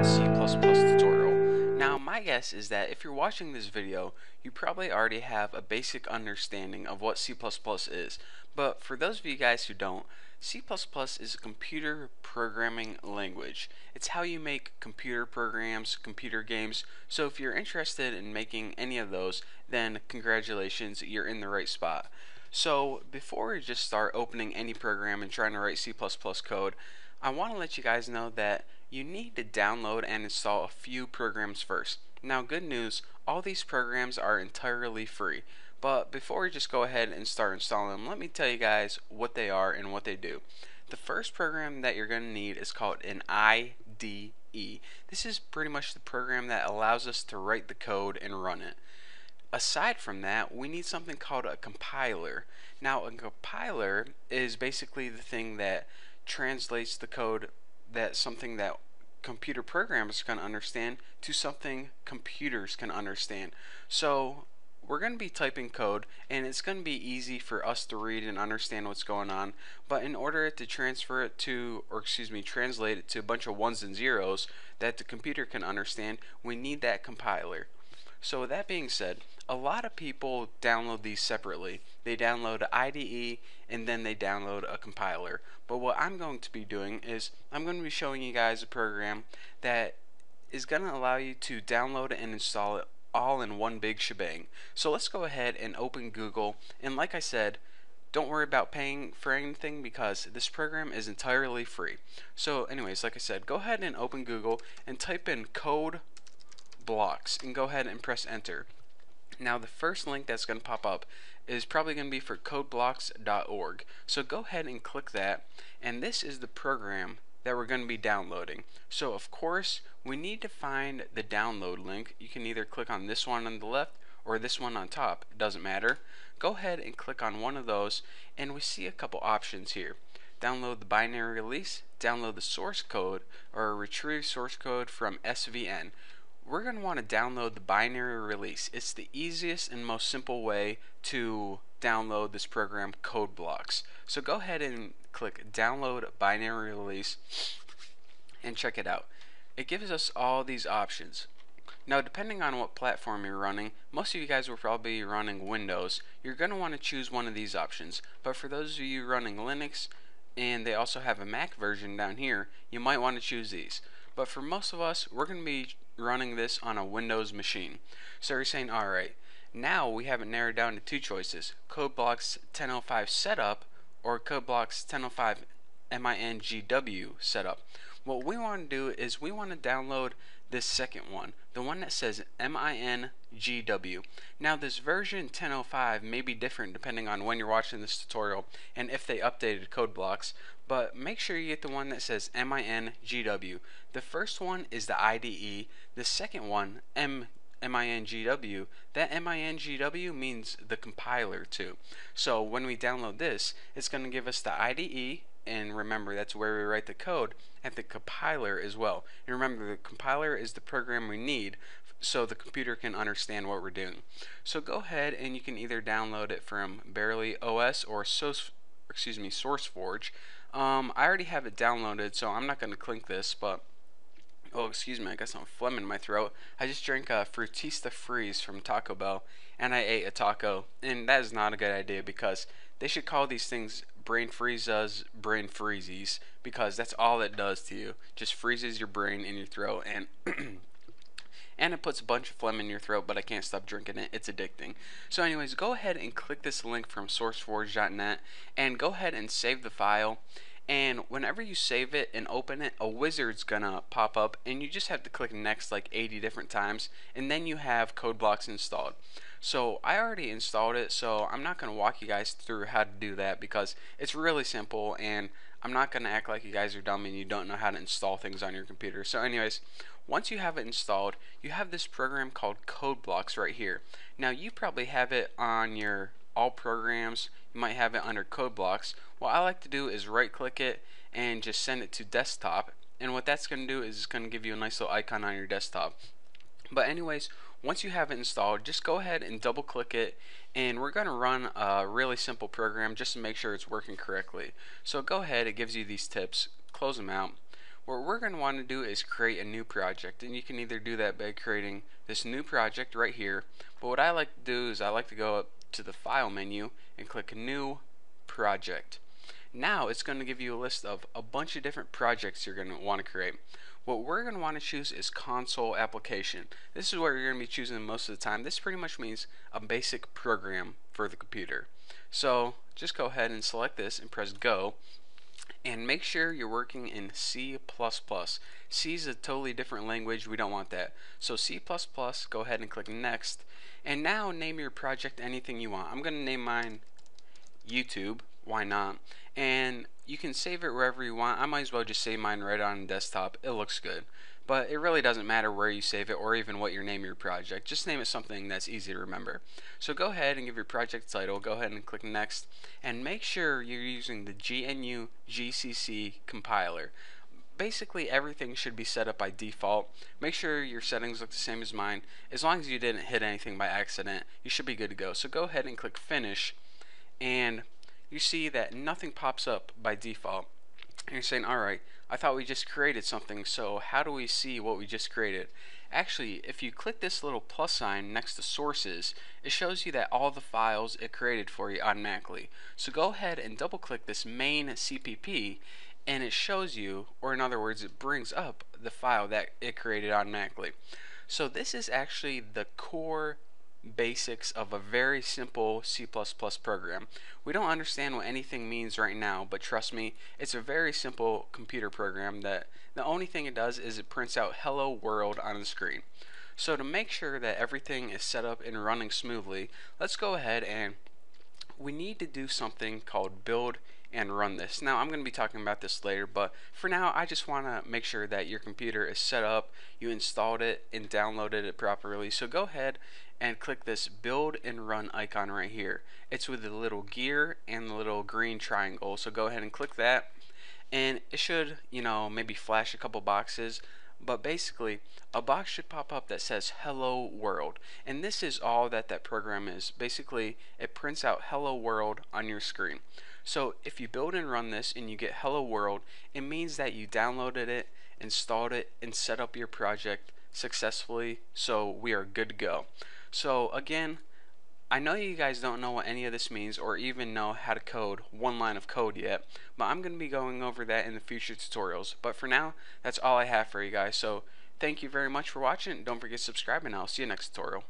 C++ tutorial. Now my guess is that if you're watching this video, you probably already have a basic understanding of what C++ is. But for those of you guys who don't, C++ is a computer programming language. It's how you make computer programs, computer games. So if you're interested in making any of those, then congratulations, you're in the right spot. So before we just start opening any program and trying to write C++ code, I want to let you guys know that you need to download and install a few programs first. Now good news, all these programs are entirely free. But before we just go ahead and start installing them, let me tell you guys what they are and what they do. The first program that you're going to need is called an IDE. This is pretty much the program that allows us to write the code and run it. Aside from that, we need something called a compiler. Now a compiler is basically the thing that translates the code that something that computer programmers can understand to something computers can understand. So we're going to be typing code and it's going to be easy for us to read and understand what's going on, but in order to translate it to a bunch of ones and zeros that the computer can understand, we need that compiler. So with that being said, a lot of people download these separately. They download an IDE and then they download a compiler. But what I'm going to be doing is I'm going to be showing you guys a program that is going to allow you to download and install it all in one big shebang. So let's go ahead and open Google, and like I said, don't worry about paying for anything because this program is entirely free. So anyways, like I said, go ahead and open Google and type in CodeBlocks and go ahead and press enter. Now the first link that's going to pop up is probably going to be for codeblocks.org. So go ahead and click that, and this is the program that we're going to be downloading. So of course we need to find the download link. You can either click on this one on the left or this one on top, it doesn't matter. Go ahead and click on one of those and we see a couple options here. Download the binary release, download the source code, or retrieve source code from SVN. We're going to want to download the binary release. It's the easiest and most simple way to download this program, CodeBlocks. So go ahead and click download binary release and check it out. It gives us all these options. Now depending on what platform you're running, most of you guys will probably be running Windows. You're going to want to choose one of these options. But for those of you running Linux, and they also have a Mac version down here, you might want to choose these. But for most of us, we're going to be running this on a Windows machine. So you're saying, alright, now we have it narrowed down to two choices, CodeBlocks 10.05 setup or CodeBlocks 10.05 MINGW setup. What we want to do is we want to download this second one, the one that says MINGW. Now this version 10.05 may be different depending on when you're watching this tutorial and if they updated CodeBlocks, but make sure you get the one that says MINGW. The first one is the IDE, the second one MINGW. That MINGW means the compiler too. So when we download this, it's going to give us the IDE, and remember that's where we write the code, and the compiler as well. And remember, the compiler is the program we need so the computer can understand what we're doing. So go ahead and you can either download it from Barely OS or SourceForge. I already have it downloaded, so I'm not going to click this, but oh, excuse me, I got some phlegm in my throat. I just drank a Frutista Freeze from Taco Bell, and I ate a taco, and that is not a good idea because they should call these things brain freezes, brain freezies, because that's all it does to you. Just freezes your brain in your throat, and and it puts a bunch of phlegm in your throat, but I can't stop drinking it. It's addicting. So anyways, go ahead and click this link from sourceforge.net and go ahead and save the file. And whenever you save it and open it, a wizard's gonna pop up and you just have to click next like 80 different times, and then you have CodeBlocks installed. So I already installed it, so I'm not gonna walk you guys through how to do that because it's really simple, and I'm not gonna act like you guys are dumb and you don't know how to install things on your computer. So anyways, once you have it installed, you have this program called CodeBlocks right here. Now you probably have it on your all programs. You might have it under CodeBlocks. What I like to do is right click it and just send it to desktop, and what that's going to do is it's going to give you a nice little icon on your desktop. But anyways, once you have it installed, just go ahead and double click it, and we're going to run a really simple program just to make sure it's working correctly. So go ahead, it gives you these tips, close them out. what we're going to want to do is create a new project, and you can either do that by creating this new project right here, but what I like to do is I like to go up to the file menu and click new project. Now it's going to give you a list of a bunch of different projects you're going to want to create. What we're going to want to choose is console application. This is what you're going to be choosing most of the time. This pretty much means a basic program for the computer. So just go ahead and select this and press go, and make sure you're working in C++. C is a totally different language. We don't want that. So C++, go ahead and click next, and now name your project anything you want. I'm going to name mine YouTube, why not? And you can save it wherever you want. I might as well just save mine right on desktop. It looks good. But it really doesn't matter where you save it or even what you name your project. Just name it something that's easy to remember. So go ahead and give your project title. Go ahead and click next. And make sure you're using the GNU GCC compiler. Basically everything should be set up by default. Make sure your settings look the same as mine. As long as you didn't hit anything by accident, you should be good to go. So go ahead and click finish, and you see that nothing pops up by default. And you're saying, alright, I thought we just created something, so how do we see what we just created? Actually, if you click this little plus sign next to sources, it shows you that all the files it created for you automatically. So go ahead and double click this main CPP, and it shows you, or in other words, it brings up the file that it created automatically. So this is actually the core basics of a very simple C++ program. We don't understand what anything means right now, but trust me, it's a very simple computer program that the only thing it does is it prints out hello world on the screen. So to make sure that everything is set up and running smoothly, let's go ahead and we need to do something called build and run this. Now I'm going to be talking about this later, but for now I just want to make sure that your computer is set up, you installed it and downloaded it properly. So go ahead and click this build and run icon right here. It's with the little gear and the little green triangle. So go ahead and click that, and it should, maybe flash a couple boxes, but basically a box should pop up that says hello world, and this is all that program is. Basically it prints out hello world on your screen. So if you build and run this and you get hello world, it means that you downloaded it, installed it, and set up your project successfully, so we are good to go. So again, I know you guys don't know what any of this means or even know how to code one line of code yet, but I'm going to be going over that in the future tutorials. But for now, that's all I have for you guys. So thank you very much for watching. Don't forget to subscribe, and I'll see you next tutorial.